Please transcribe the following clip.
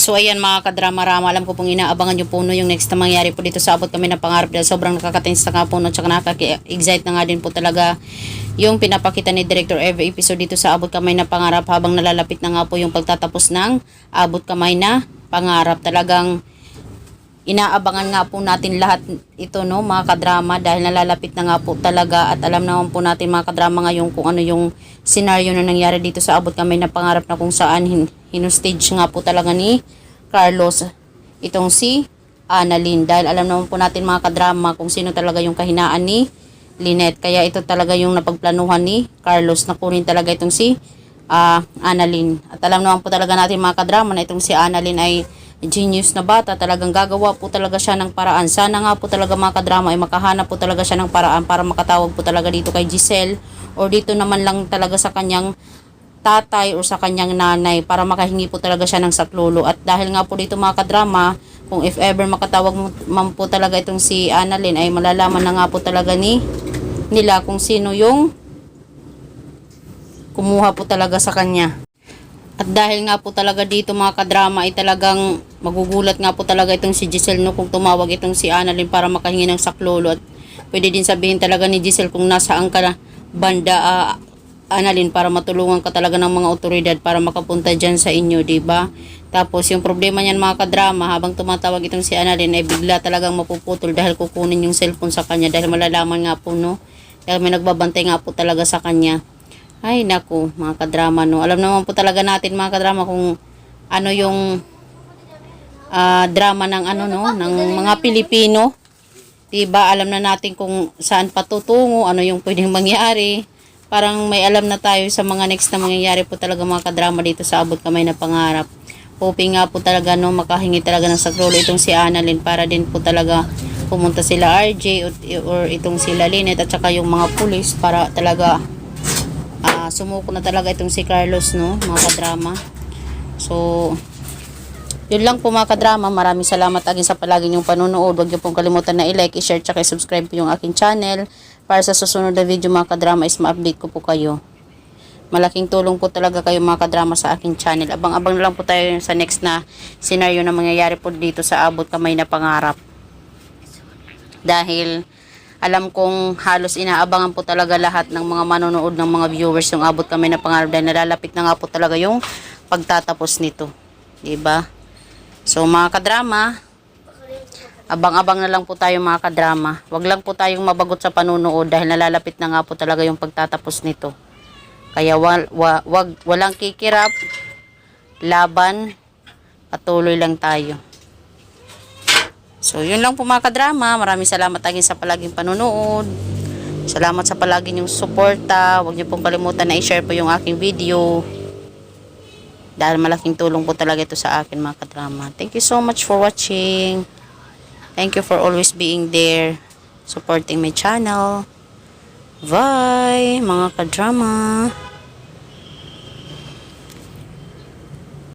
So ayan mga kadrama-rama, alam ko pong inaabangan nyo po no yung next na mangyari po dito sa Abot Kamay na Pangarap dahil sobrang nakakatins na nga po no, tsaka nakaka-excite na nga din po talaga yung pinapakita ni Director every episode dito sa Abot Kamay na Pangarap habang nalalapit na nga po yung pagtatapos ng Abot Kamay na Pangarap. Talagang inaabangan nga po natin lahat ito no mga kadrama dahil nalalapit na nga po talaga at alam naman po natin mga kadrama ngayon kung ano yung scenario na nangyari dito sa Abot Kamay na Pangarap na kung saan hinustage nga po talaga ni Carlos itong si Annalyn dahil alam naman po natin mga kadrama kung sino talaga yung kahinaan ni Lynette, kaya ito talaga yung napagplanuhan ni Carlos na kunin talaga itong si Annalyn. At alam naman po talaga natin mga kadrama na itong si Annalyn ay genius na bata, talagang gagawa po talaga siya ng paraan. Sana nga po talaga mga kadrama ay makahanap po talaga siya ng paraan para makatawag po talaga dito kay Giselle or dito naman lang talaga sa kanyang tatay o sa kanyang nanay para makahingi po talaga siya ng saklolo. At dahil nga po dito mga kadrama, kung if ever makatawag man po talaga itong si Annalyn ay malalaman na nga po talaga nila kung sino yung kumuha po talaga sa kanya. At dahil nga po talaga dito mga kadrama ay talagang magugulat nga po talaga itong si Giselle no kung tumawag itong si Annalyn para makahingi ng saklolo. At pwede din sabihin talaga ni Giselle kung nasaan ka na banda Annalyn para matulungan ka talaga ng mga otoridad para makapunta dyan sa inyo, diba? Tapos yung problema niyan mga kadrama, habang tumatawag itong si Annalyn ay bigla talagang mapuputol dahil kukunin yung cellphone sa kanya dahil malalaman nga po no dahil may nagbabantay nga po talaga sa kanya. Ay naku mga kadrama no, alam naman po talaga natin mga kadrama kung ano yung drama ng ano no ng mga Pilipino, diba? Alam na natin kung saan patutungo, ano yung pwedeng mangyari, parang may alam na tayo sa mga next na mangyayari po talaga mga kadrama dito sa Abot Kamay na Pangarap. Hoping nga po talaga no makahingi talaga ng saklolo itong si Annalyn para din po talaga pumunta sila RJ or itong sila Lynette at saka yung mga pulis para talaga sumuko na talaga itong si Carlos no mga kadrama. So yun lang po mga kadrama, maraming salamat agad sa palagi niyong panonood. Huwag niyo pong kalimutan na i-like, i-share, tsaka i-subscribe po yung aking channel para sa susunod na video mga kadrama is ma-update ko po kayo. Malaking tulong po talaga kayo mga kadrama sa aking channel. Abang-abang na lang po tayo sa next na scenario na mangyayari po dito sa Abot Kamay na Pangarap dahil alam kong halos inaabangan po talaga lahat ng mga manonood ng mga viewers yung Abot Kamay na Pangarap dahil nalalapit na nga po talaga yung pagtatapos nito, diba? So mga kadrama, abang-abang na lang po tayo mga kadrama. Wag lang po tayong mabagot sa panunood dahil nalalapit na nga po talaga yung pagtatapos nito. Kaya walang kikirap, laban, patuloy lang tayo. So, yun lang po mga kadrama. Maraming salamat agad sa palaging panonood. Salamat sa palagi niyong suporta. Huwag niyo pong kalimutan na i-share po yung aking video. Dahil malaking tulong po talaga ito sa akin mga kadrama. Thank you so much for watching. Thank you for always being there. Supporting my channel. Bye mga kadrama.